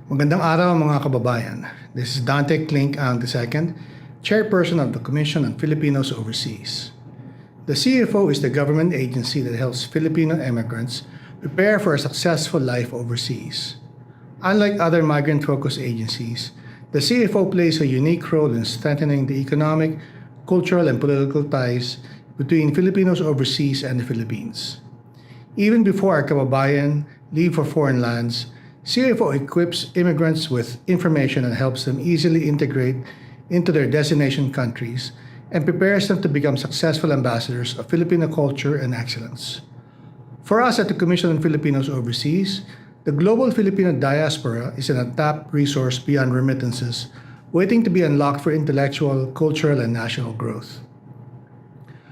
Magandang araw mga kababayan. This is Dante Klink ang II, Chairperson of the Commission on Filipinos Overseas. The CFO is the government agency that helps Filipino immigrants prepare for a successful life overseas. Unlike other migrant-focused agencies, the CFO plays a unique role in strengthening the economic, cultural, and political ties between Filipinos overseas and the Philippines. Even before our kababayan leave for foreign lands, CFO equips immigrants with information and helps them easily integrate into their destination countries and prepares them to become successful ambassadors of Filipino culture and excellence. For us at the Commission on Filipinos Overseas, the global Filipino diaspora is an untapped resource beyond remittances, waiting to be unlocked for intellectual, cultural, and national growth.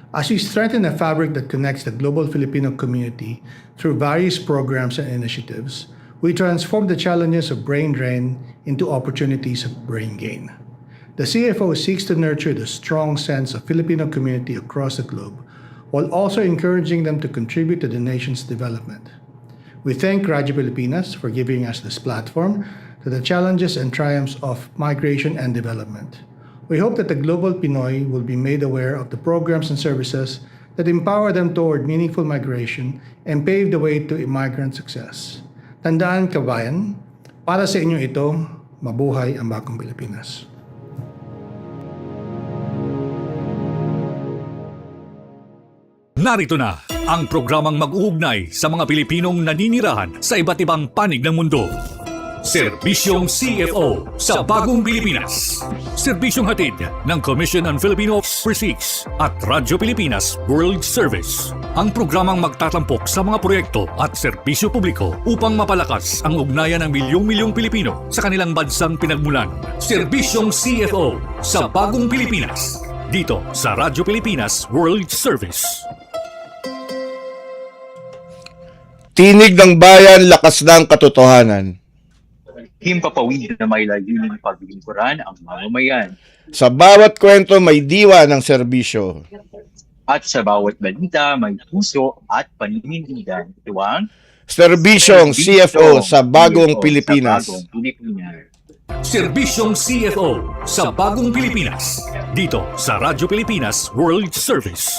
As we strengthen the fabric that connects the global Filipino community through various programs and initiatives, we transform the challenges of brain drain into opportunities of brain gain. The CFO seeks to nurture the strong sense of Filipino community across the globe, while also encouraging them to contribute to the nation's development. We thank Radyo Pilipinas for giving us this platform to the challenges and triumphs of migration and development. We hope that the global Pinoy will be made aware of the programs and services that empower them toward meaningful migration and pave the way to immigrant success. Tandaan kabayan, para sa inyo ito, mabuhay ang bagong Pilipinas. Narito na ang programang mag-uugnay sa mga Pilipinong naninirahan sa iba't ibang panig ng mundo. Serbisyong CFO sa Bagong Pilipinas. Serbisyong hatid ng Commission on Filipino Overseas at Radyo Pilipinas World Service. Ang programang magtatampok sa mga proyekto at serbisyo publiko upang mapalakas ang ugnayan ng milyong-milyong Pilipino sa kanilang bansang pinagmulan. Serbisyong CFO sa Bagong Pilipinas. Dito sa Radyo Pilipinas World Service. Tinig ng bayan, lakas ng katotohanan. Himpapawid na may layuning paglilingkuran ang mamamayan. Sa bawat kwento may diwa ng serbisyo. At sa bawat balita may puso at paninindigan. Ito ang Serbisyong CFO sa Bagong Pilipinas. Serbisyong CFO sa Bagong Pilipinas. Dito sa Radyo Pilipinas World Service.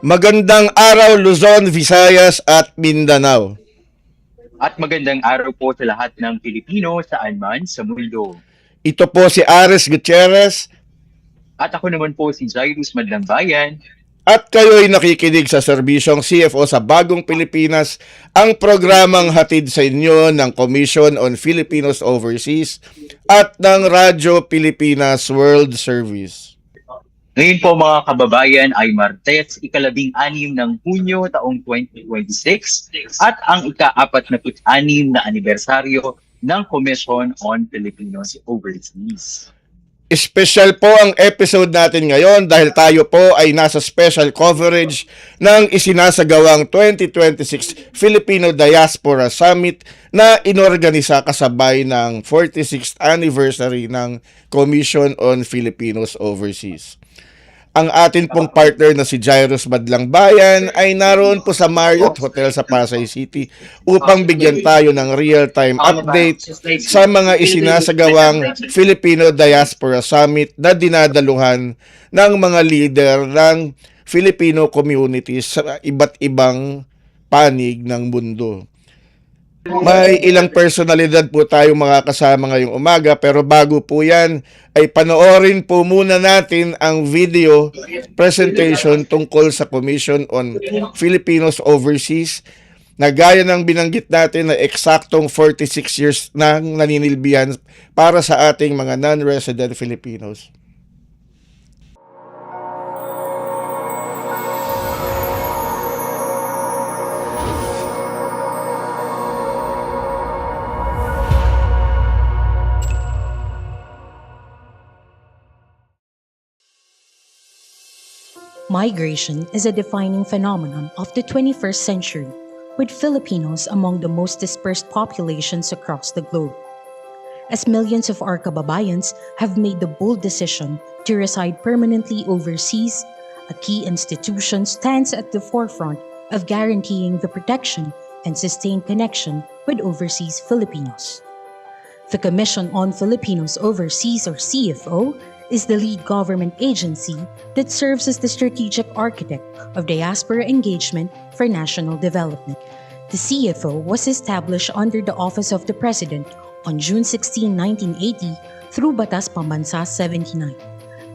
Magandang araw Luzon, Visayas at Mindanao. At magandang araw po sa lahat ng Pilipino saan man sa mundo. Ito po si Ares Gutierrez. At ako naman po si Jairus Madlambayan. At kayo'y nakikinig sa Serbisyong CFO sa Bagong Pilipinas, ang programang hatid sa inyo ng Commission on Filipinos Overseas at ng Radyo Pilipinas World Service. Ngayon po mga kababayan ay Martes, ika-16 ng Hunyo taong 2026 at ang ika-46 na anibersaryo ng Commission on Filipinos Overseas. Special po ang episode natin ngayon dahil tayo po ay nasa special coverage ng isinasagawang 2026 Filipino Diaspora Summit na inorganisa kasabay ng 46th anniversary ng Commission on Filipinos Overseas. Ang atin pong partner na si Jairus Madlambayan ay naroon po sa Marriott Hotel sa Pasay City upang bigyan tayo ng real-time update sa mga isinasagawang Filipino Diaspora Summit na dinadaluhan ng mga leader ng Filipino communities sa iba't ibang panig ng mundo. May ilang personalidad po tayong makakasama ngayong umaga pero bago po yan ay panoorin po muna natin ang video presentation tungkol sa Commission on Filipinos Overseas na gaya ng binanggit natin na eksaktong 46 years nang naninilbihan para sa ating mga non-resident Filipinos. Migration is a defining phenomenon of the 21st century, with Filipinos among the most dispersed populations across the globe. As millions of our kababayans have made the bold decision to reside permanently overseas, a key institution stands at the forefront of guaranteeing the protection and sustained connection with overseas Filipinos. The Commission on Filipinos Overseas, or CFO, is the lead government agency that serves as the strategic architect of diaspora engagement for national development. The CFO was established under the Office of the President on June 16, 1980 through Batas Pambansa 79,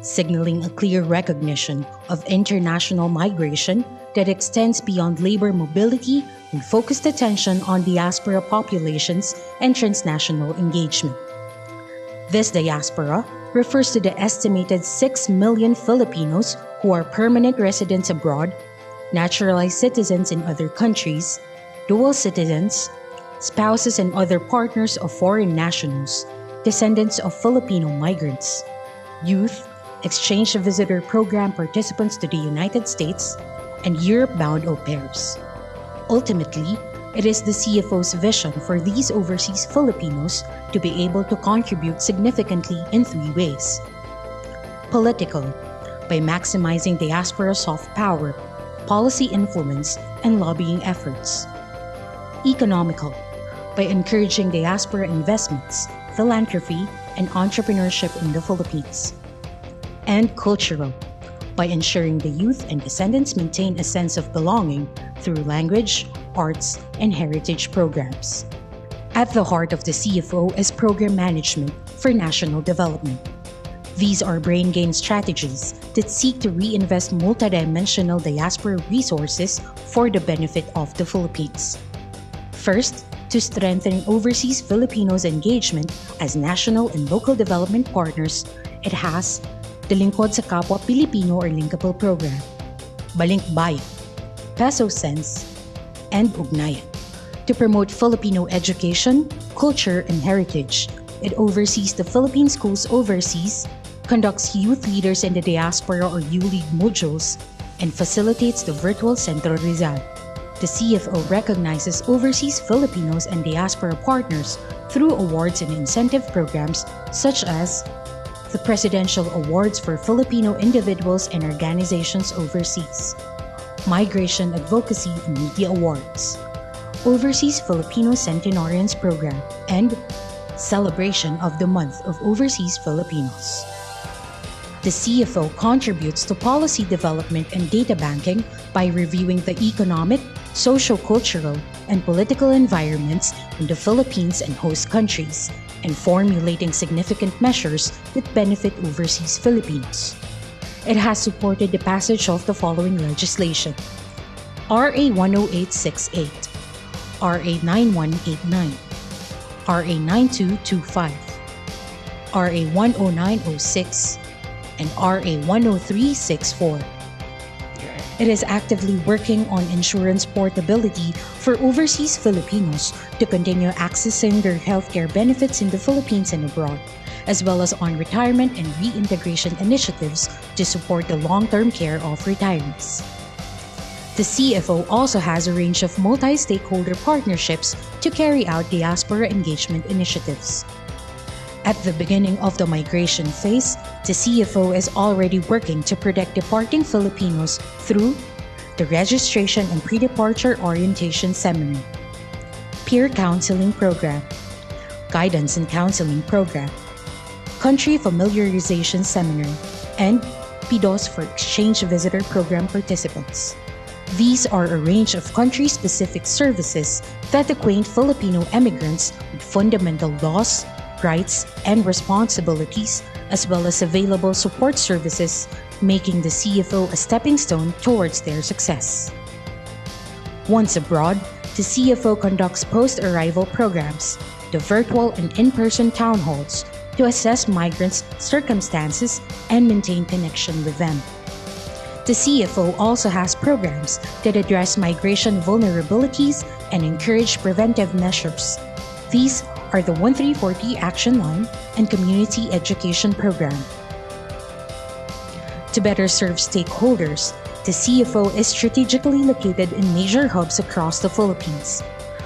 signaling a clear recognition of international migration that extends beyond labor mobility and focused attention on diaspora populations and transnational engagement. This diaspora refers to the estimated 6 million Filipinos who are permanent residents abroad, naturalized citizens in other countries, dual citizens, spouses and other partners of foreign nationals, descendants of Filipino migrants, youth, exchange visitor program participants to the United States, and Europe-bound au pairs. Ultimately, it is the CFO's vision for these overseas Filipinos to be able to contribute significantly in 3 ways. Political, by maximizing diaspora soft power, policy influence, and lobbying efforts. Economical, by encouraging diaspora investments, philanthropy, and entrepreneurship in the Philippines. And cultural, by ensuring the youth and descendants maintain a sense of belonging through language, arts, and heritage programs. At the heart of the CFO is program management for national development. These are brain gain strategies that seek to reinvest multidimensional diaspora resources for the benefit of the Philippines. First, to strengthen overseas Filipinos' engagement as national and local development partners, it has the Lingkod sa Kapwa Pilipino or Linkable Program, Balinkbayan, Peso Sense, and Ugnayan. To promote Filipino education, culture, and heritage, it oversees the Philippine schools overseas, conducts youth leaders in the diaspora or U-League modules, and facilitates the virtual Centro Rizal. The CFO recognizes overseas Filipinos and diaspora partners through awards and incentive programs such as the Presidential Awards for Filipino individuals and organizations overseas, Migration Advocacy and Media Awards, Overseas Filipino Centenarians Program, and Celebration of the Month of Overseas Filipinos. The CFO contributes to policy development and data banking by reviewing the economic, socio-cultural, and political environments in the Philippines and host countries, and formulating significant measures that benefit overseas Filipinos. It has supported the passage of the following legislation: RA 10868, RA 9189, RA 9225, RA 10906, and RA 10364. It is actively working on insurance portability for overseas Filipinos to continue accessing their healthcare benefits in the Philippines and abroad, as well as on retirement and reintegration initiatives to support the long-term care of retirees. The CFO also has a range of multi-stakeholder partnerships to carry out diaspora engagement initiatives. At the beginning of the migration phase, the CFO is already working to protect departing Filipinos through the Registration and Pre-Departure Orientation Seminar, Peer Counseling Program, Guidance and Counseling Program, Country Familiarization Seminar, and PIDOS for Exchange Visitor Program participants. These are a range of country-specific services that acquaint Filipino immigrants with fundamental laws, rights, and responsibilities, as well as available support services, making the CFO a stepping stone towards their success. Once abroad, the CFO conducts post-arrival programs, the virtual and in-person town halls, to assess migrants' circumstances and maintain connection with them. The CFO also has programs that address migration vulnerabilities and encourage preventive measures. These are the 1340 Action Line and Community Education Program. To better serve stakeholders, the CFO is strategically located in major hubs across the Philippines.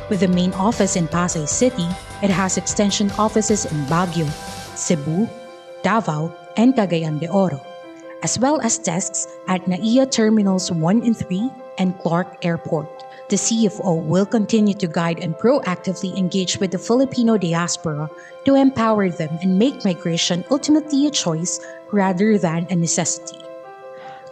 With the main office in Pasay City, it has extension offices in Baguio, Cebu, Davao, and Cagayan de Oro, as well as desks at NAIA Terminals 1 and 3 and Clark Airport. The CFO will continue to guide and proactively engage with the Filipino diaspora to empower them and make migration ultimately a choice rather than a necessity.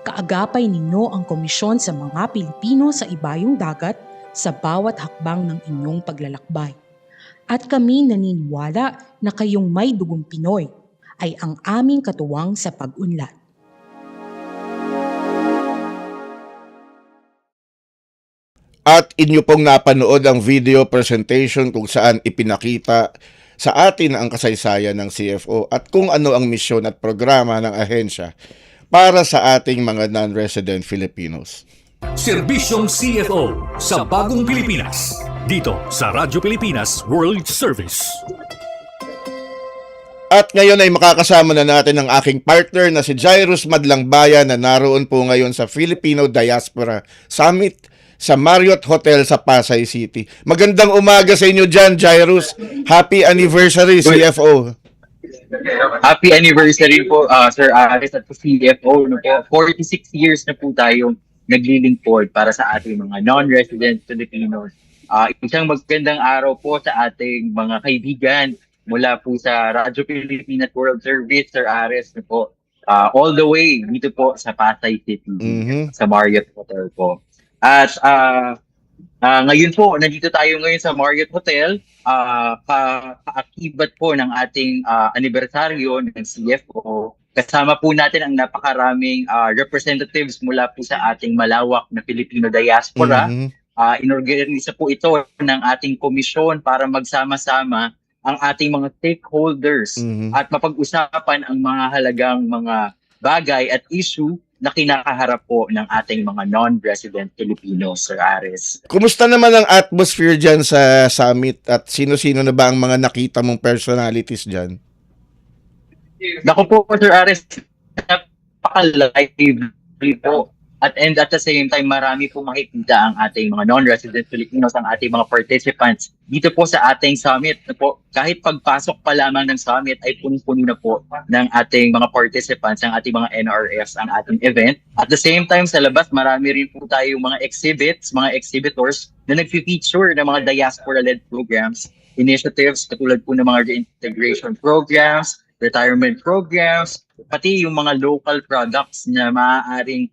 Kaagapay ninyo ang komisyon sa mga Pilipino sa ibayong dagat sa bawat hakbang ng inyong paglalakbay. At kami naniniwala na kayong may dugong Pinoy ay ang aming katuwang sa pag-unlad. At inyo pong napanood ang video presentation kung saan ipinakita sa atin ang kasaysayan ng CFO at kung ano ang misyon at programa ng ahensya para sa ating mga non-resident Filipinos. Serbisyong CFO sa Bagong Pilipinas. Dito sa Radyo Pilipinas World Service. At ngayon ay makakasama na natin ang aking partner na si Jairus Madlangbayan na naroon po ngayon sa Filipino Diaspora Summit sa Marriott Hotel sa Pasay City. Magandang umaga sa inyo dyan, Jairus. Happy anniversary, CFO. Happy anniversary po, Sir Aris at CFO. No po, 46 years na po tayong naglilingkod para sa ating mga non-resident Filipinos. Isang magandang araw po sa ating mga kaibigan mula po sa Radyo Pilipinas World Service, Sir Aris. No po, all the way dito po sa Pasay City, sa Marriott Hotel po. At ngayon po, nandito tayo ngayon sa Marriott Hotel, kaakibat po ng ating anibersaryo ng CFO. Kasama po natin ang napakaraming representatives mula po sa ating malawak na Filipino diaspora. Inorganisa po ito ng ating komisyon para magsama-sama ang ating mga stakeholders at mapag-usapan ang mga halagang mga bagay at issue na kinakaharap po ng ating mga non-resident Filipinos, Sir Aris. Kumusta naman ang atmosphere dyan sa summit at sino-sino na ba ang mga nakita mong personalities dyan? Naku po, Sir Aris, napaka-lively po. At the same time, marami po makikita ang ating mga non-resident Filipinos, ang ating mga participants dito po sa ating summit. Po, kahit pagpasok pa lamang ng summit ay punong-puno na po ng ating mga participants, ang ating mga NRFs, ang ating event. At the same time, sa labas, marami rin po tayong mga exhibits, mga exhibitors na nag-feature ng mga diaspora-led programs, initiatives, katulad po ng mga reintegration programs, retirement programs, pati yung mga local products na maaaring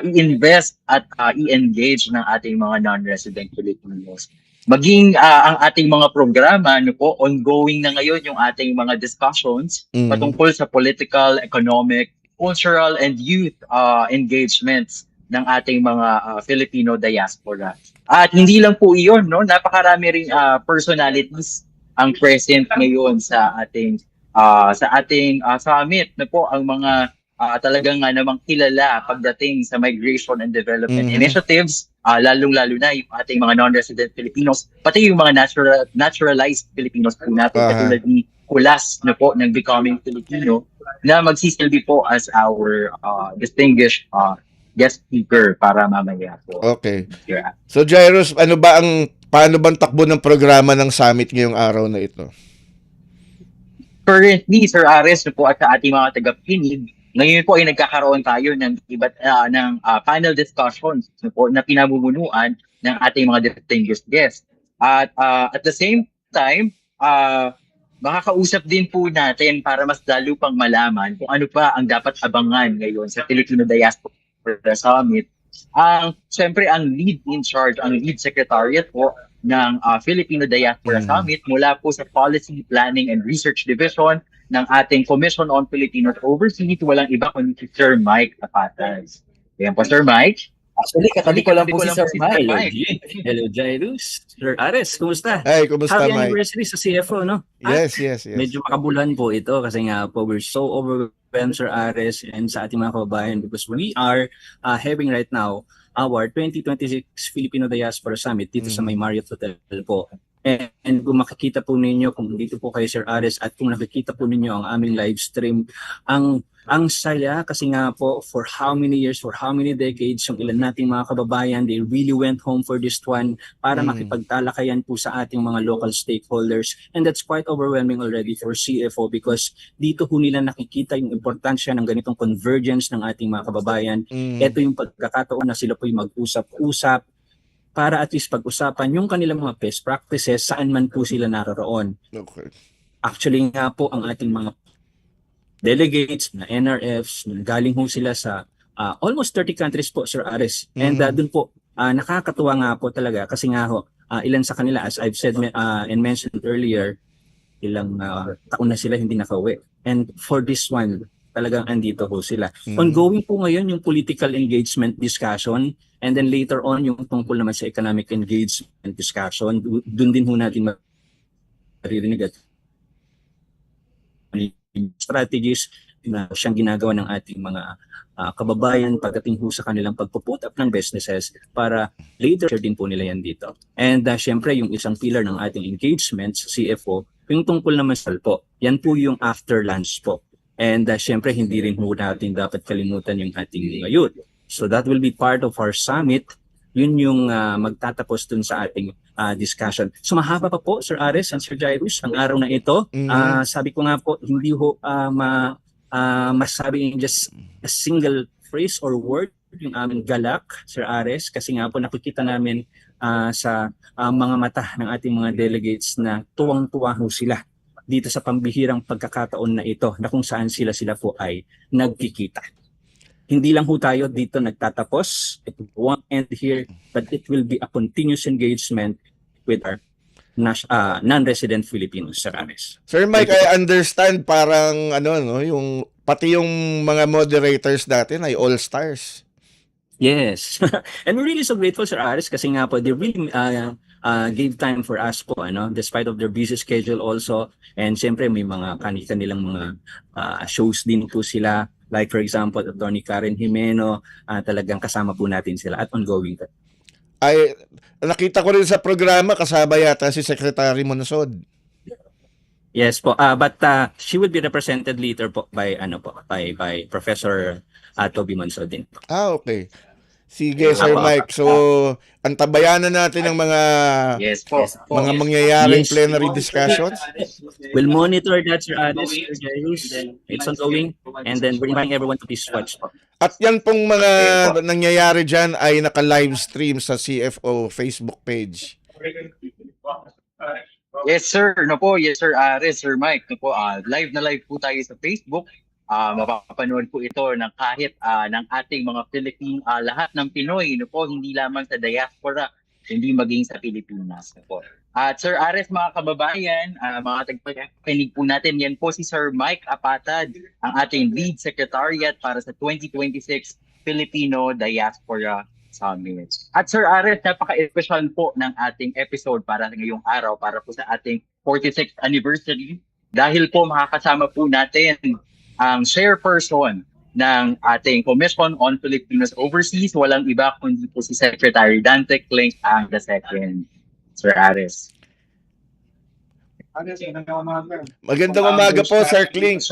i-invest at i-engage ng ating mga non-resident Filipinos. Maging ang ating mga programa, ongoing na ngayon yung ating mga discussions patungkol sa political, economic, cultural, and youth engagements ng ating mga Filipino diaspora. At hindi lang po iyon, napakarami ring personalities ang present ngayon sa ating summit. Ang mga talagang namang kilala pagdating sa migration and development initiatives, lalong-lalo na yung ating mga non-resident Filipinos, pati yung mga naturalized Filipinos po natin, katulad ni Kulas ng Becoming Filipino, na magsisilbi po as our distinguished guest speaker para mamaya po. Okay. Yeah. So Jairus, paano bang takbo ng programa ng summit ngayong araw na ito? Currently, Sir Ares, at sa ating mga tagapakinig, ngayon po ay nagkakaroon tayo ng panel discussions na pinamumunuan ng ating mga distinguished guests. At at the same time, makakausap din po natin para mas lalo pang malaman kung ano pa ang dapat abangan ngayon sa Filipino Diaspora Summit. Siyempre, ang lead in charge, ang lead secretariat po ng Filipino Diaspora Summit mula po sa Policy, Planning and Research Division ng ating Commission on Filipinos Overseas, walang iba kundi si Sir Mike Tapatas. Ayan po, Sir Mike. Actually, katabi ko lang po si Sir Mike. Hello, Jairus. Sir Ares, kumusta? Hey, kumusta, Happy Mike? anniversary sa CFO, no? Yes. Medyo makabulan po ito kasi nga po we're so overwhelmed, Sir Ares, and sa ating mga kababayan because we are having right now our 2026 Filipino Diaspora Summit dito sa may Marriott Hotel po. And kung makikita po ninyo, kung dito po kayo, Sir Ares, at kung nakikita po ninyo ang aming live stream, ang saya kasi nga po for how many years, for how many decades, yung ilan nating mga kababayan, they really went home for this one para makipagtalakayan po sa ating mga local stakeholders. And that's quite overwhelming already for CFO because dito po nila nakikita yung importansya ng ganitong convergence ng ating mga kababayan. Ito yung pagkakataon na sila po yung mag-usap-usap, para at least pag-usapan yung kanilang mga best practices saan man po sila naroroon. Okay. Actually nga po ang ating mga delegates na NRFs, galing ho sila sa almost 30 countries po, Sir Ares. And dun po, nakakatuwa nga po talaga kasi nga ho, ilan sa kanila, as I've said and mentioned earlier, ilang taon na sila hindi nakauwi. And for this one, talagang andito ho sila. Ongoing po ngayon yung political engagement discussion, and then later on yung tungkol naman sa economic engagement discussion. Doon din ho natin maririnig at strategies na siyang ginagawa ng ating mga kababayan pagdating ho sa kanilang pagpuput up ng businesses para later din po nila yan dito. And syempre yung isang pillar ng ating engagement sa CFO, yung tungkol naman sa po, yan po yung after lunch po. And syempre hindi rin po natin dapat kalimutan yung ating mga youth. So that will be part of our summit. Yun yung magtatapos dun sa ating discussion. So mahaba pa po, Sir Ares and Sir Jairus, ang araw na ito. Sabi ko nga po, hindi ho masabi in just a single phrase or word yung aming galak, Sir Ares, kasi nga po nakikita namin sa mga mata ng ating mga delegates na tuwang-tuwa ho sila dito sa pambihirang pagkakataon na ito na kung saan sila po ay nagkikita. Hindi lang ho tayo dito nagtatapos. It won't end here, but it will be a continuous engagement with our non-resident Filipinos, Sir Ares. Sir Mike, I understand parang yung pati yung mga moderators natin ay all-stars. Yes. And we're really so grateful, Sir Ares, kasi nga po, they really gave time for us po, despite of their busy schedule also. And siyempre, may mga kanilang mga shows din po sila. Like for example, Attorney Karen Jimeno, talagang kasama po natin sila at ongoing. Ay, nakita ko rin sa programa, kasama yata si Secretary Monsod. Yes po, but she will be represented later po by by Professor Toby Monsod din. Okay. Sige, Sir Mike. So, antabayanan natin ang mga mga mangyayaring plenary discussions. We'll monitor that, Sir Ares, Sir Jairus. It's ongoing. And then we're inviting everyone to please watch. At yan pong mga nangyayari dyan ay naka-live stream sa CFO Facebook page. Yes, sir. Yes, Sir Ares, Sir Mike. Live na live po tayo sa Facebook. Mapapanood po ito ng kahit ng ating mga lahat ng Pinoy, hindi lamang sa diaspora, hindi maging sa Pilipinas. At Sir Ares, mga kababayan, mga tagpakinig po natin, yan po si Sir Mike Apatad, ang ating lead secretariat para sa 2026 Filipino Diaspora Summit. At Sir Ares, napaka-espesyal po ng ating episode para ngayong araw, para po sa ating 46th anniversary, dahil po makakasama po natin ang chairperson ng ating Commission on Filipinos Overseas, walang iba kundi po si Secretary Dante Clink ang II. Sir Ares. Magandang umaga po, Sir Clink.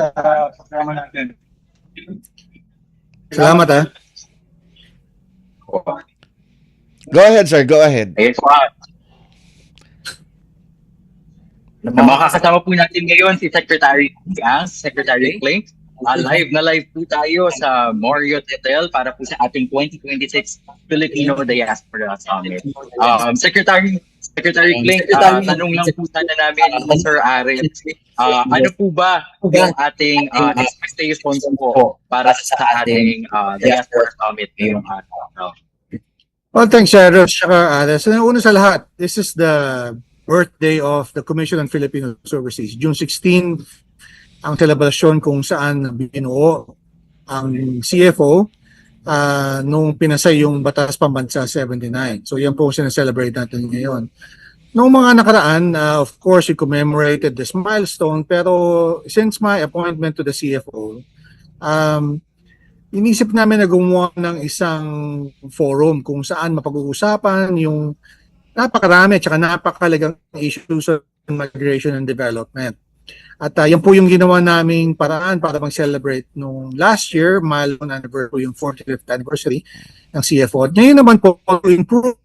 Salamat Go ahead, sir. Go ahead. Ayun po. Makakasama po natin ngayon si Secretary Clink. Live na live po tayo sa Marriott Hotel para po sa ating 2026 Filipino Diaspora Summit. Secretary Clink, tanong lang po sana namin, Sir Ares, ano po ba yung ating expectations po para sa ating Diaspora Summit ngayong araw? Well, thanks, Jairus. So, una sa lahat, this is the birthday of the Commission on Filipinos Overseas. June 16, ang selebrasyon kung saan binuo ang CFO nung pinasay yung Batas Pambansa 79. So yan po sinaselebrate natin ngayon. Noong mga nakaraan, of course, we commemorated this milestone, pero since my appointment to the CFO, inisip namin na gumawa ng isang forum kung saan mapag-uusapan yung napakarami at napakalagang issues of migration and development. At yan po yung ginawa naming paraan para mag-celebrate nung last year, milestone anniversary, yung 45th anniversary ng CFO. At ngayon naman po, to improve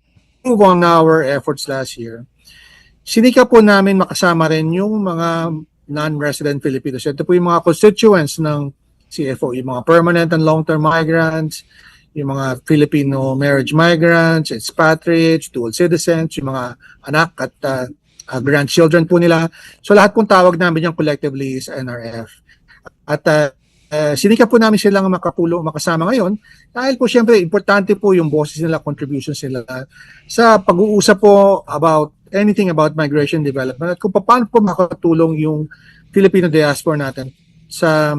on our efforts last year, sinika po namin makasama rin yung mga non-resident Filipinos. Ito po yung mga constituents ng CFO, yung mga permanent and long-term migrants, yung mga Filipino marriage migrants, expatriates, dual citizens, yung mga anak at grandchildren po nila. So lahat pong tawag namin yung collectively is NRF. At sinikap po namin silang makasama ngayon dahil po siyempre importante po yung boses nila, contributions nila sa pag-uusap po about anything about migration development at kung paano po makatulong yung Filipino diaspora natin sa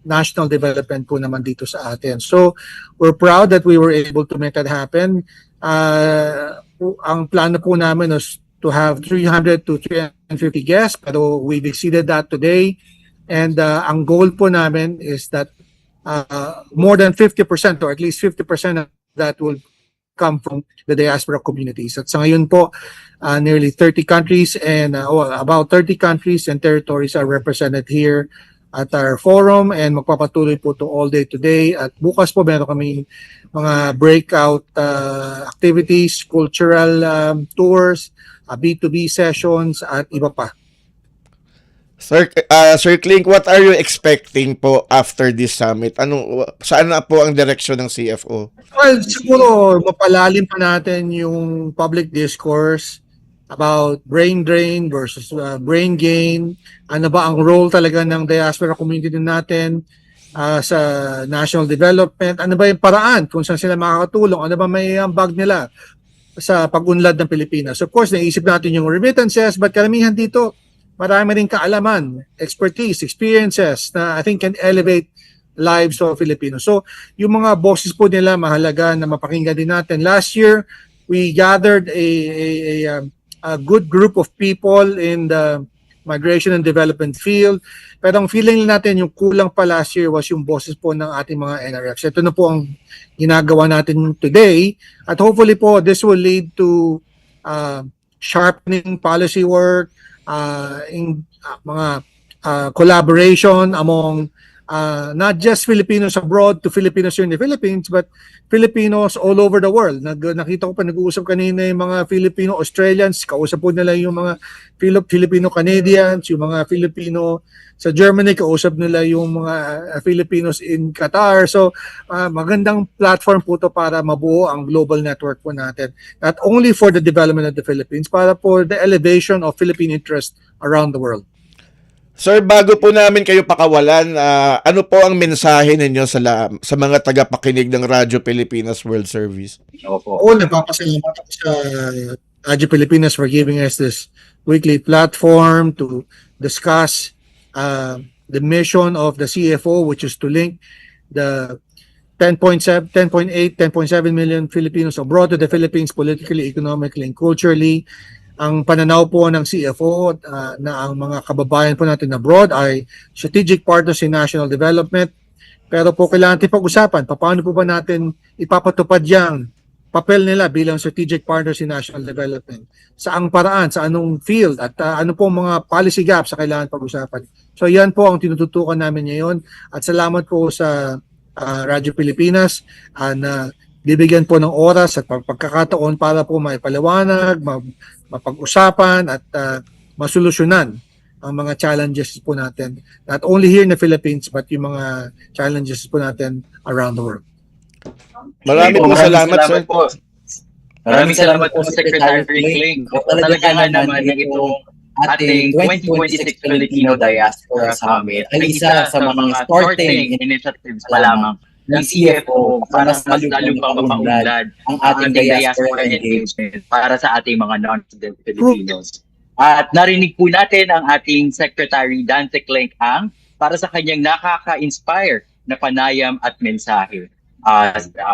national development po naman dito sa atin. So we're proud that we were able to make that happen. Ang plano po namin is to have 300 to 350 guests pero we've exceeded that today. And ang goal po namin is that more than 50% or at least 50% of that will come from the diaspora communities. At sa ngayon po, nearly 30 countries and about 30 countries and territories are represented here at our forum and magpapatuloy po to all day today. At bukas po meron kami mga breakout activities, cultural tours, B2B sessions at iba pa. Sir Clink, what are you expecting po after this summit? Saan na po ang direksyon ng CFO? Well, siguro mapalalim pa natin yung public discourse about brain drain versus brain gain. Ano ba ang role talaga ng diaspora community natin sa national development? Ano ba yung paraan kung saan sila makakatulong? Ano ba may ambag nila sa pag-unlad ng Pilipinas? Of course, naisip natin yung remittances, but karamihan dito, marami rin kaalaman, expertise, experiences na I think can elevate lives of Filipinos. So, yung mga bosses po nila mahalaga na mapakinggan din natin. Last year, we gathered a good group of people in the migration and development field. Pero ang feeling natin yung kulang pa last year was yung bosses po ng ating mga NRFs. Ito na po ang ginagawa natin today. At hopefully po, this will lead to sharpening policy work, in mga collaboration among not just Filipinos abroad to Filipinos here in the Philippines, but Filipinos all over the world. Nakita ko pa nag-uusap kanina yung mga Filipino Australians, kausap po nila yung mga Filipino Canadians, yung mga Filipino sa Germany, kausap nila yung mga Filipinos in Qatar. So magandang platform po to para mabuo ang global network po natin. Not only for the development of the Philippines, para for the elevation of Philippine interest around the world. Sir, bago po namin kayo pakawalan, ano po ang mensahe ninyo sa mga tagapakinig ng Radyo Pilipinas World Service? Opo. Nagpapasalamat ako sa Radyo Pilipinas for giving us this weekly platform to discuss the mission of the CFO, which is to link the 10.8, 10.7 million Filipinos abroad to the Philippines politically, economically, and culturally. Ang pananaw po ng CFO na ang mga kababayan po natin abroad ay strategic partners in national development. Pero po kailangan natin pag-usapan, paano po ba natin ipapatupad yang papel nila bilang strategic partners in national development? Saang paraan, sa anong field, at ano po mga policy gaps sa kailangan pag-usapan. So yan po ang tinututukan namin ngayon. At salamat po sa Radyo Pilipinas na bibigyan po ng oras at pagkakataon para po maipaliwanag, mapag-usapan at masolusyonan ang mga challenges po natin. Not only here in the Philippines, but yung mga challenges po natin around the world. Maraming salamat, sir. Po. Maraming salamat po, Secretary Clink. Talaga nga naman na itong ating 2026 Filipino Diaspora Summit ay isa sa mga starting initiatives pa lamang ng CFO para sa mas lalong pang mapaunlad ang ating diaspora engagement para sa ating mga non-resident Filipinos. At narinig po natin ang ating Secretary Dante Clink ang para sa kanyang nakaka-inspire na panayam at mensahe.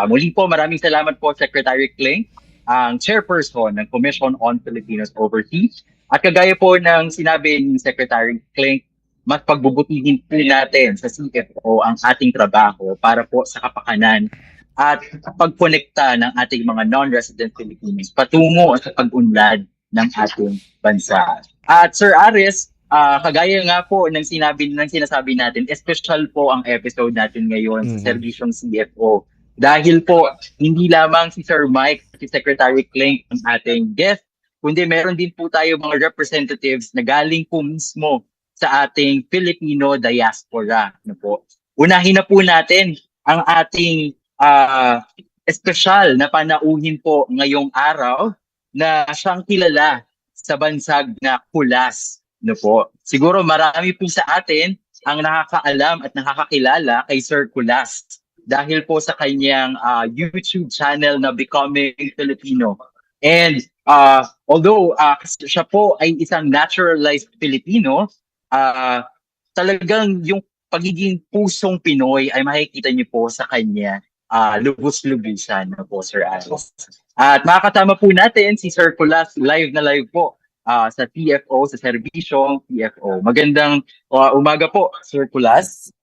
Muli po, maraming salamat po, Secretary Clink, ang chairperson ng Commission on Filipinos Overseas. At kagaya po ng sinabi ni Secretary Clink, mas pagbubutihin po natin sa CFO ang ating trabaho para po sa kapakanan at pagkonekta ng ating mga non-resident Filipinos patungo sa pag-unlad ng ating bansa. At Sir Aris, kagaya nga po ng sinasabi natin, special po ang episode natin ngayon sa serbisyong CFO. Dahil po, hindi lamang si Sir Mike at si Secretary Clink ang ating guest, kundi meron din po tayo mga representatives na galing po mismo sa ating Filipino diaspora. Unahin na po natin ang ating espesyal na panauhin po ngayong araw na siyang kilala sa bansag na Kulas. No po. Siguro marami po sa atin ang nakakaalam at nakakakilala kay Sir Kulas dahil po sa kanyang YouTube channel na Becoming Filipino. And although siya po ay isang naturalized Filipino, talagang yung pagiging pusong Pinoy ay makikita niyo po sa kanya lubos-lubusan na po, Sir Aris. At makakatama po natin si Sir Kulas live na live po sa TFO, sa serbisyong TFO. Magandang umaga po, Sir Kulas.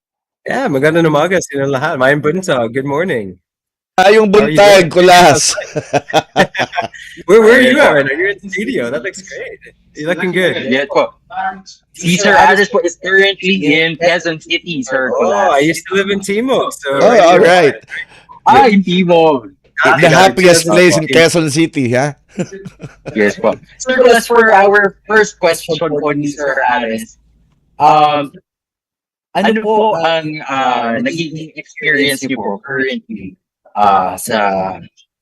Yeah, magandang umaga sa inyong lahat. Mayang buntag. Good morning. Yung buntag, Kulas. Where are you at right now? You're in the studio. That looks great. You're looking good. Yes po. Si Sir Aris po is currently in Quezon City, Sir Oh, Kulas. I used to live in Timog. So All right. In Timog. The happiest place in Quezon City, ha? Yes po. Sir Kulas, for our first question po ni Sir Aris, ano po ang nagiging experience niyo po currently sa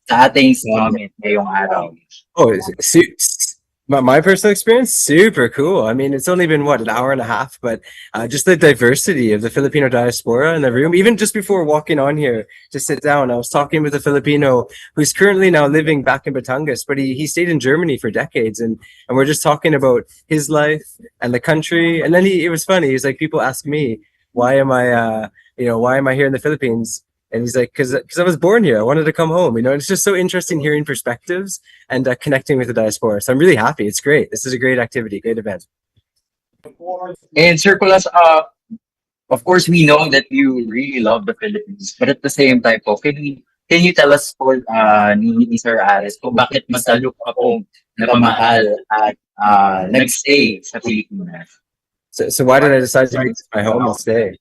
ating summit ngayong araw? Oh, my personal experience, super cool. I mean, it's only been what, an hour and a half, but just the diversity of the Filipino diaspora in the room. Even just before walking on here to sit down, I was talking with a Filipino who's currently now living back in Batangas, but he stayed in Germany for decades, and we're just talking about his life and the country. And then it was funny. He's like, people ask me, why am I here in the Philippines? And he's like, because I was born here. I wanted to come home. It's just so interesting hearing perspectives and connecting with the diaspora. So I'm really happy. It's great. This is a great activity, great event. And Sir Kulas, of course, we know that you really love the Philippines, but at the same time po, can you tell us po ni Sir Aris kung bakit masalo ka po napamahal at nagstay sa Pilipinas? So why did I decide to make this my home and stay?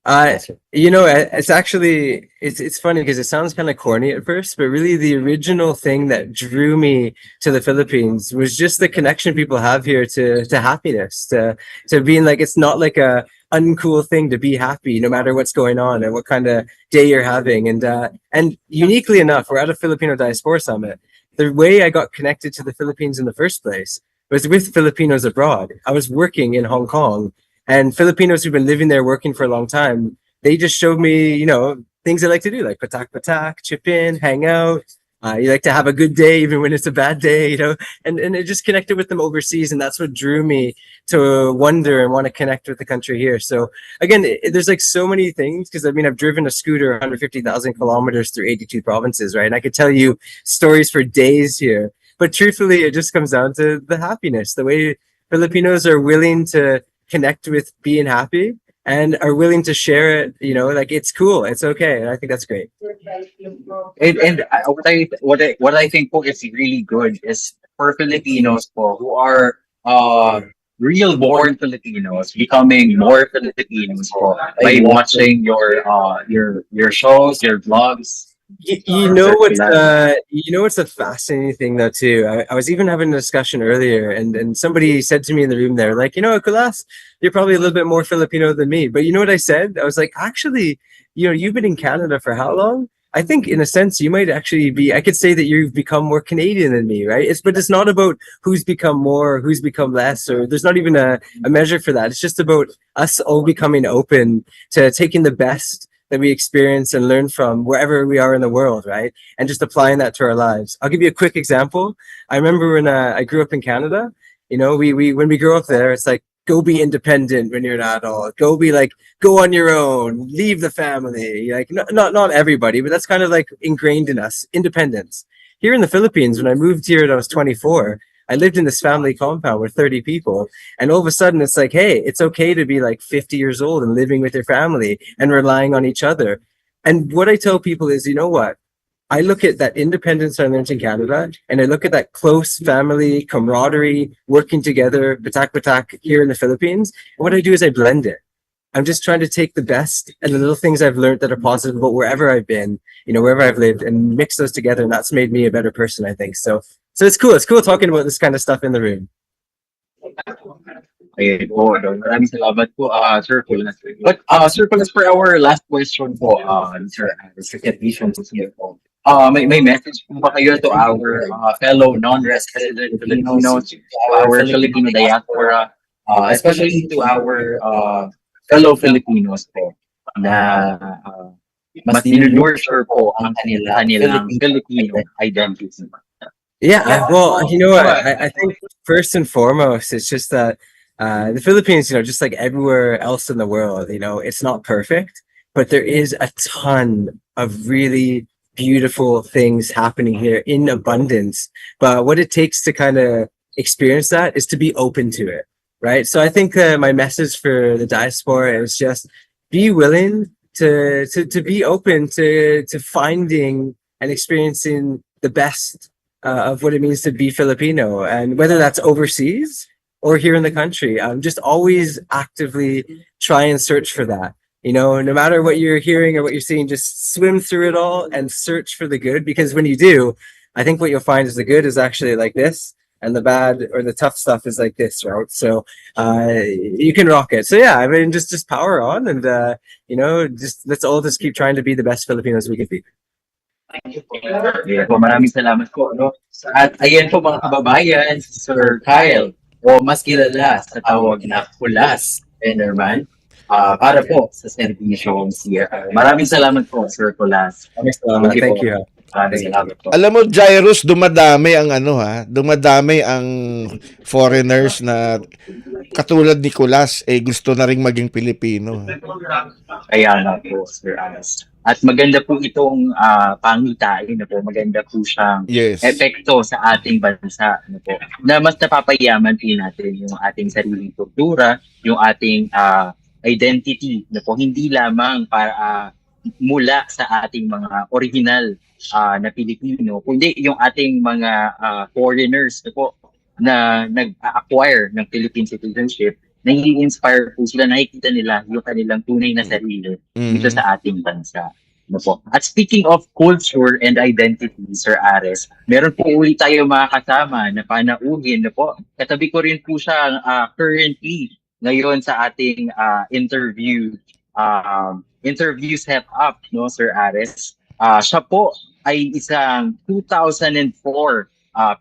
It's actually, it's funny because it sounds kind of corny at first, but really the original thing that drew me to the Philippines was just the connection people have here to happiness, to being like, it's not like a uncool thing to be happy no matter what's going on and what kind of day you're having. And uniquely enough, we're at a Filipino Diaspora Summit. The way I got connected to the Philippines in the first place was with Filipinos abroad. I was working in Hong Kong, and Filipinos who've been living there working for a long time, they just showed me, things they like to do, like patak, chip in, hang out. You like to have a good day even when it's a bad day, and it just connected with them overseas. And that's what drew me to wonder and want to connect with the country here. So again, there's like so many things, because I've driven a scooter 150,000 kilometers through 82 provinces, right? And I could tell you stories for days here. But truthfully, it just comes down to the happiness, the way Filipinos are willing to connect with being happy and are willing to share it, like it's cool, it's okay, and I think that's great. And what I think po is really good is for Filipinos po who are real born Filipinos becoming more Filipinos po by watching your shows, your vlogs. You know what's a fascinating thing though too. I was even having a discussion earlier, and somebody said to me in the room there, like, Kulas, you're probably a little bit more Filipino than me. But you know what I said? I was like, actually, you've been in Canada for how long? I think in a sense you might actually be, I could say that you've become more Canadian than me, right? But it's not about who's become more, who's become less, or there's not even a measure for that. It's just about us all becoming open to taking the best that we experience and learn from wherever we are in the world, right? And just applying that to our lives. I'll give you a quick example. I remember when I grew up in Canada, we when we grow up there, it's like, go be independent when you're an adult. Go on your own, leave the family. Like, not everybody, but that's kind of like ingrained in us, independence. Here in the Philippines, when I moved here when I was 24, I lived in this family compound with 30 people, and all of a sudden it's like, hey, it's okay to be like 50 years old and living with your family and relying on each other. And what I tell people is, you know what? I look at that independence I learned in Canada, and I look at that close family camaraderie, working together, patak here in the Philippines. And what I do is I blend it. I'm just trying to take the best and the little things I've learned that are positive about wherever I've been, wherever I've lived, and mix those together. And that's made me a better person, I think. So it's cool. It's cool talking about this kind of stuff in the room. Ayun po. No? Maraming salamat po, Sir Kulas. But, Sir Kulas, for our last question po, Sir Vision to CFO. May message po ba kayo to our fellow non-resident Filipinos, to our Filipino diaspora, especially to our fellow Filipinos po na mas dinunurture po ang kanilang Filipino identity? Yeah, well, you know what? I think first and foremost, it's just that the Philippines, just like everywhere else in the world, it's not perfect, but there is a ton of really beautiful things happening here in abundance. But what it takes to kind of experience that is to be open to it, right? So I think my message for the diaspora is just be willing to be open to finding and experiencing the best of what it means to be Filipino, and whether that's overseas or here in the country. Just always actively try and search for that. No matter what you're hearing or what you're seeing, just swim through it all and search for the good, because when you do, I think what you'll find is the good is actually like this, and the bad or the tough stuff is like this, right? So you can rock it. So yeah, I mean, just power on, and let's all just keep trying to be the best Filipinos we can be. Yeah, po, maraming salamat po. No? At ayan po mga kababayan, Sir Kyle, o mas kilala sa tawag na Kulas Enderman, para po sa serbisyong CFO. Maraming salamat po, Sir Kulas. Thank you. Maraming salamat po. Alam mo, Jairus, dumadami ang foreigners na katulad ni Kulas, gusto na ring maging Pilipino. Kaya na po, Sir Anas. At maganda po itong pangitain na po, maganda po siyang epekto sa ating bansa na po, na mas napapayaman po natin yung ating sariling kultura, yung ating identity na po, hindi lamang para mula sa ating mga original na Pilipino, kundi yung ating mga foreigners na po na nag-acquire ng Philippine citizenship, nai-inspire po sila, nakikita nila yung kanilang tunay na sarili dito sa ating bansa. No po. At speaking of culture and identity, Sir Ares, meron po ulit tayo mga kasama na panauhin. No po. Katabi ko rin po siya currently ngayon sa ating interview setup, no, Sir Ares. Siya po ay isang 2004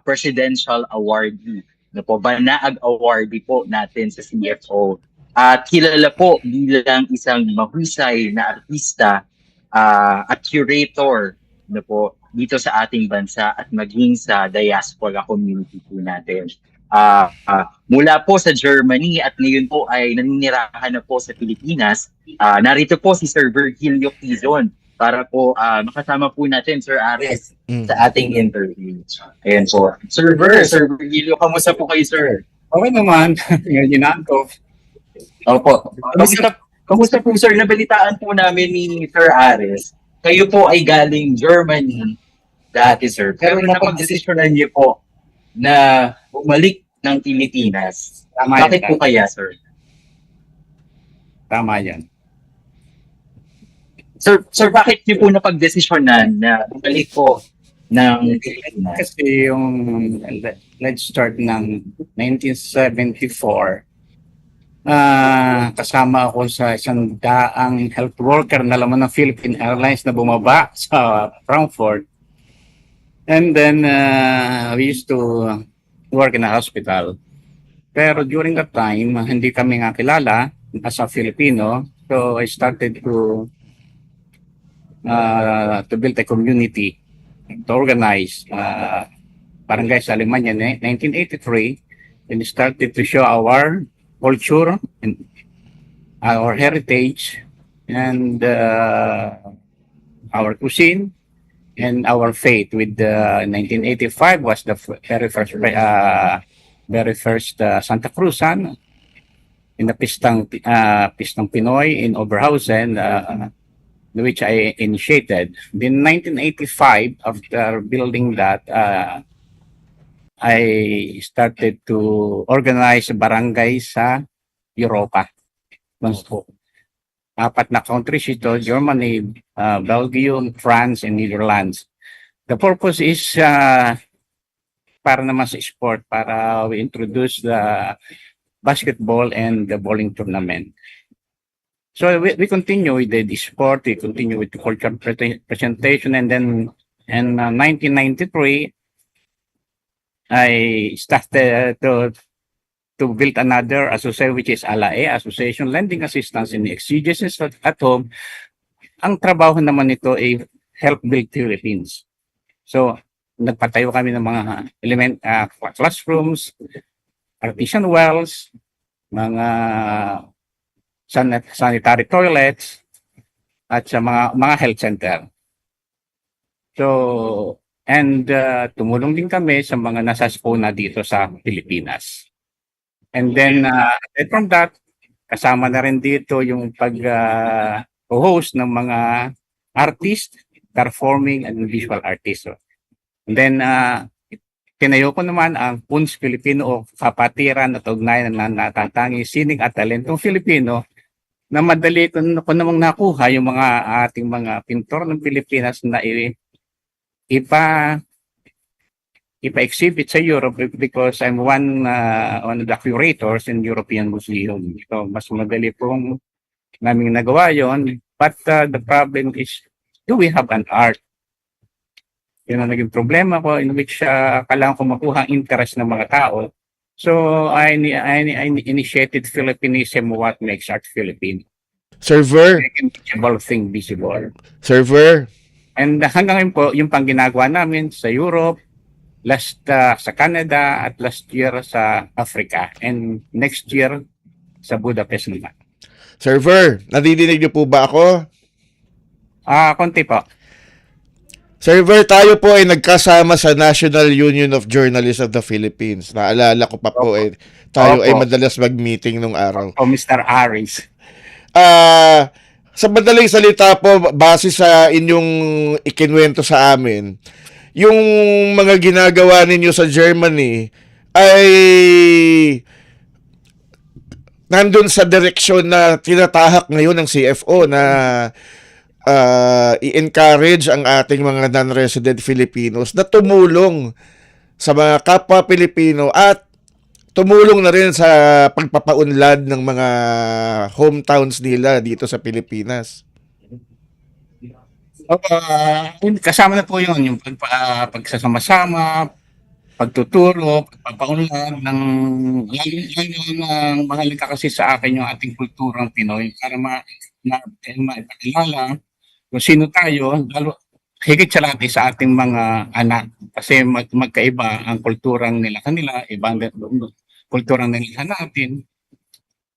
presidential awardee. No po, Banaag Awardee po natin sa CFO. At kilala po bilang isang mahusay na artista at curator, no po, dito sa ating bansa at maging sa diaspora community po natin. Mula po sa Germany at ngayon po ay naninirahan na po sa Pilipinas. Narito po si Sir Virgilio Quizon para po makasama po natin, Sir Ares, sa ating interview. Ayan po. Sir Virgilio, kamusta po kayo, sir? Okay naman. Ngayon ko. Opo. Kamusta po, sir? Nabalitaan po namin ni Sir Ares. Kayo po ay galing Germany dati, sir. Pero napag-desisyonan niyo po na bumalik ng Pilipinas. Bakit po kaya, sir? Tama yan. Sir, bakit niyo po napag-desisyonan na bumalik po ng Pilipinas? Kasi yung let's start ng 1974, kasama ako sa isang daang health worker na laman ng Philippine Airlines na bumaba sa Frankfurt. And then we used to work in a hospital. Pero during that time, hindi kami nga kilala as a Filipino. So I started to build a community, to organize barangay sa Alemanya. 1983, and started to show our culture and our heritage and our cuisine and our faith. With 1985 was the very first Santa Cruzan in the Pistang Pinoy in Oberhausen, which I initiated. In 1985, after building that, I started to organize barangay sa Europa. Apat na countries ito: Germany, Belgium, France, and Netherlands. The purpose is para naman sa sport, para we introduce basketball and the bowling tournament. So we continue with the sport, we continue with the cultural presentation, and then in 1993, I started to build another association, which is ALAE, Association Lending Assistance in Exegesis at Home. Ang trabaho naman nito ay help build Philippines. So, nagpatayo kami ng mga classrooms, artisan wells, mga sanitary toilets, at sa mga health center. So, and tumulong din kami sa mga nasaspona dito sa Pilipinas. And then, aside from that, kasama na rin dito yung pag-host ng mga artist, performing and visual artist. And then, tinayo ko naman ang PUNS Filipino o Kapatiran at Ugnayan na Natatangi Sining at Talentong Filipino na madali ko namang nakuha yung mga ating mga pintor ng Pilipinas na ipa-exhibit sa Europe because I'm one of the curators in European Museum. So, mas madali pong naming nagawa yon. But the problem is, do we have an art? Yun ang naging problema ko in which kailangan ko makuha ang interest ng mga tao. So, I initiated Philippinism, what makes art Philippine. Server. Invisible thing visible. Server. And hanggang ngayon po, yung pang ginagawa namin sa Europe, last sa Canada, at last year sa Africa. And next year sa Budapest naman. Server, nadidinig niyo po ba ako? Konti po. Server, tayo po ay nagkasama sa National Union of Journalists of the Philippines. Naalala ko pa po tayo ay madalas mag-meeting nung araw. Mr. Aris. Sa madaling salita po, base sa inyong ikinwento sa amin, yung mga ginagawa ninyo sa Germany ay nandun sa direksyon na tinatahak ngayon ng CFO na i-encourage ang ating mga non-resident Filipinos na tumulong sa mga kapwa Pilipino at tumulong na rin sa pagpapaunlad ng mga hometowns nila dito sa Pilipinas. Kasama na po yun, yung pagsasama-sama, pagtuturo, pagpapaunlad ng mahalaga kasi sa akin yung ating kulturang Pinoy para maipakilala kung sino tayo, lalo higit sa lahat sa ating mga anak kasi magkaiba ang kulturang nila kanila, ibang kulturang nila natin.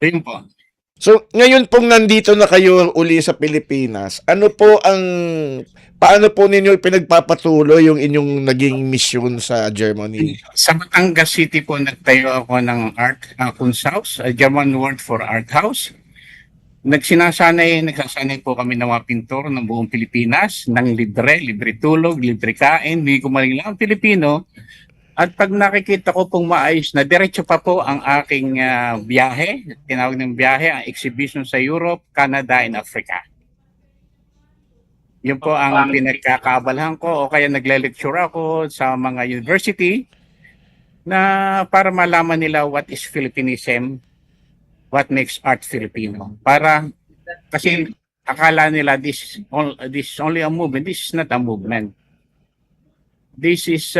Yun po. So, ngayon pong nandito na kayo uli sa Pilipinas, paano po ninyo pinagpapatuloy yung inyong naging mission sa Germany? Sa Batangas City po, nagtayo ako ng Art Kunsthaus, a German word for art house. Nagsasanay po kami ng mga pintor ng buong Pilipinas, ng libre tulog, libre kain, hindi ko malila ang Pilipino. At pag nakikita ko pong maayos na diretso pa po ang aking biyahe, tinawag ng biyahe, ang exhibition sa Europe, Canada, and Africa. Yun po ang pinagkakaabalahan ko o kaya nagle-lecture ako sa mga university na para malaman nila what is Philippinism, what makes art Filipino. Kasi akala nila this is only a movement. This is not a movement. This is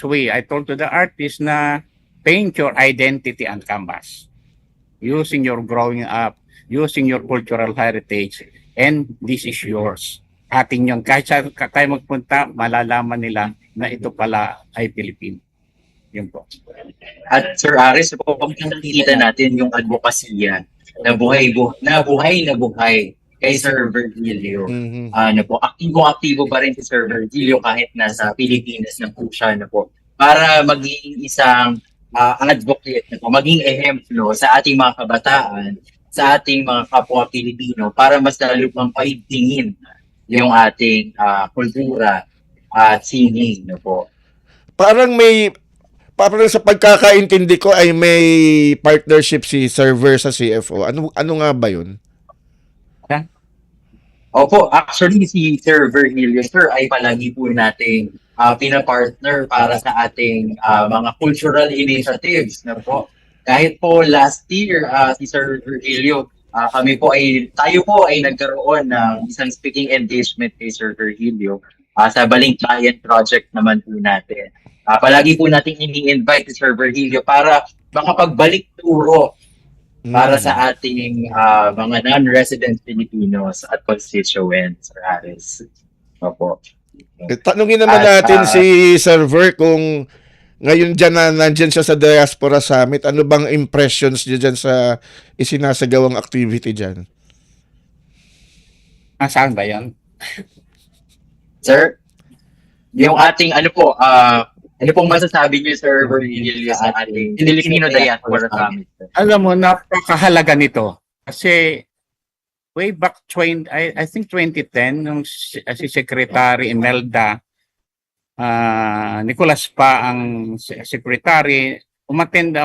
way. I told to the artist na paint your identity on canvas. Using your growing up, using your cultural heritage, and this is yours. Ating yun. Kahit tayo magpunta, malalaman nila na ito pala ay Pilipino. Yun po. At Sir Aris, nakikita natin yung advokasya na buhay kay Sir Virgilio. Aktibo pa rin si Sir Virgilio kahit nasa Pilipinas na po siya para maging isang advocate maging ehemplo sa ating mga kabataan, sa ating mga kapwa Pilipino para mas lalo pang paigtingin yung ating kultura at sining Parang sa pagkakaintindi ko ay may partnership si Server sa CFO. Ano nga ba yun? Opo, actually si Sir Virgilio, sir, ay palagi po nating pinapartner para sa ating mga cultural initiatives Kahit po last year, si Sir Virgilio, tayo po ay nagkaroon ng isang speaking engagement kay Sir Virgilio sa Balikbayan project naman po natin. Palagi po natin ini-invite si Sir Virgilio para makapagbalik turo para sa ating mga non-resident Filipinos at constituents, Sir Aris. Opo. Tanungin naman natin si Sir Ver kung ngayon nandyan siya sa Diaspora Summit, ano bang impressions niya dyan sa isinasagawang activity dyan? Saan ba yan? Sir, yung ating ano pong masasabi niyo, Sir Virgilio, sa ating Filipino Diaspora Summit? Alam mo, napakahalaga nito. Kasi way back, I think 2010, nung si Secretary Imelda Nicolas pa ang secretary, umattend din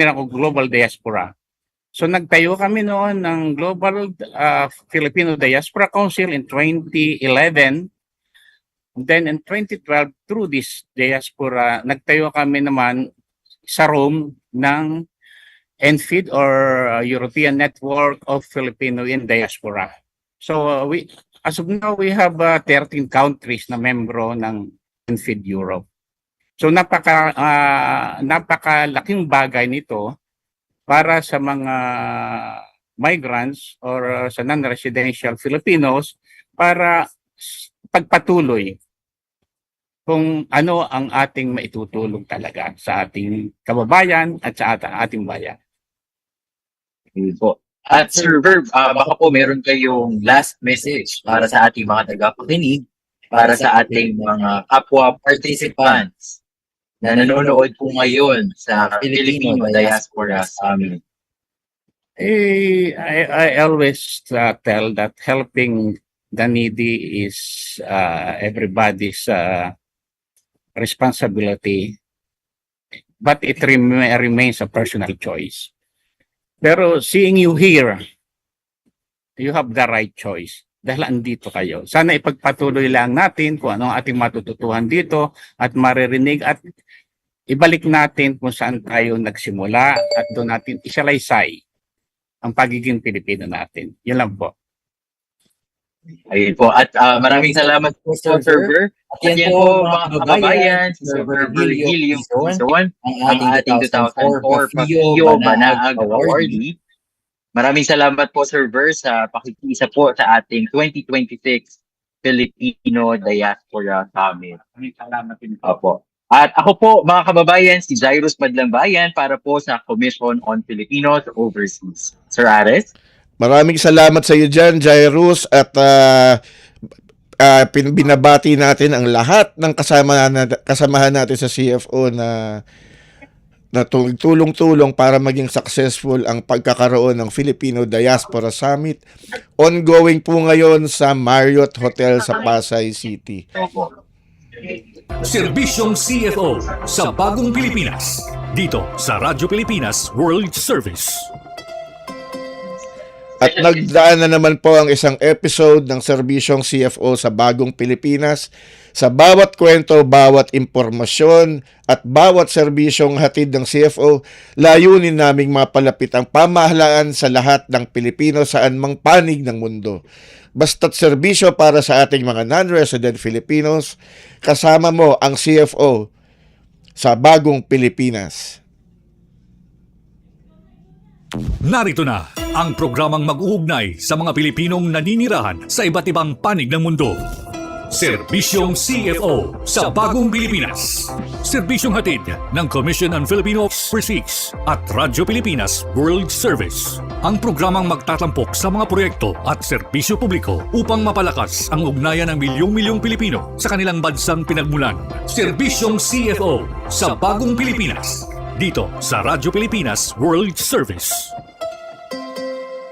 ako Global Diaspora. So nagtayo kami noon ng Global Filipino Diaspora Council in 2011. Then in 2012, through this diaspora, nagtayo kami naman sa Rome ng ENFID or European Network of Filipino in Diaspora. So as of now, we have 13 countries na membro ng ENFID Europe. So napakalaking bagay nito para sa mga migrants or sa non-residential Filipinos para pagpatuloy kung ano ang ating maitutulong talaga sa ating kababayan at sa ating bayan. Po. At Sir Verb, baka po meron kayong last message para sa ating mga tagapakinig, para sa ating mga kapwa participants na nanonood po ngayon sa Filipino Diaspora Summit. I always tell that helping the needy is everybody's responsibility, but it remains a personal choice. Pero seeing you here, you have the right choice. Dahil andito kayo. Sana ipagpatuloy lang natin kung ano ang ating matututuhan dito at maririnig at ibalik natin kung saan tayo nagsimula at doon natin isalaysay ang pagiging Pilipino natin. Yun lang po. Ayun po. At maraming salamat po, Sir Ver. At yan po, mga kababayan, si Sir Virgilio Quezon, ang ating 2004 Papio Banaag Awardee. Maraming salamat po, Sir Ver, sa pakikiisa po sa ating 2026 Filipino Diaspora Summit. Maraming salamat din. Opo. At ako po, mga kababayan, si Jairus Madlambayan para po sa Commission on Filipinos Overseas. Sir Ares? Maraming salamat sa iyo dyan, Jairus, at binabati natin ang lahat ng kasamahan natin sa CFO na tulong-tulong para maging successful ang pagkakaroon ng Filipino Diaspora Summit. Ongoing po ngayon sa Marriott Hotel sa Pasay City. Serbisyong CFO sa Bagong Pilipinas. Dito sa Radyo Pilipinas World Service. At nagdaan na naman po ang isang episode ng Serbisyong CFO sa Bagong Pilipinas. Sa bawat kwento, bawat impormasyon at bawat serbisyong hatid ng CFO, layunin naming mapalapit ang pamahalaan sa lahat ng Pilipino saan mang panig ng mundo. Basta't serbisyo para sa ating mga non-resident Filipinos, kasama mo ang CFO sa Bagong Pilipinas. Narito na ang programang mag-uugnay sa mga Pilipinong naninirahan sa iba't ibang panig ng mundo. Serbisyong CFO sa Bagong Pilipinas. Serbisyong hatid ng Commission on Filipino Overseas at Radyo Pilipinas World Service. Ang programang magtatampok sa mga proyekto at serbisyo publiko upang mapalakas ang ugnayan ng milyong-milyong Pilipino sa kanilang bansang pinagmulan. Serbisyong CFO sa Bagong Pilipinas. Dito sa Radyo Pilipinas World Service.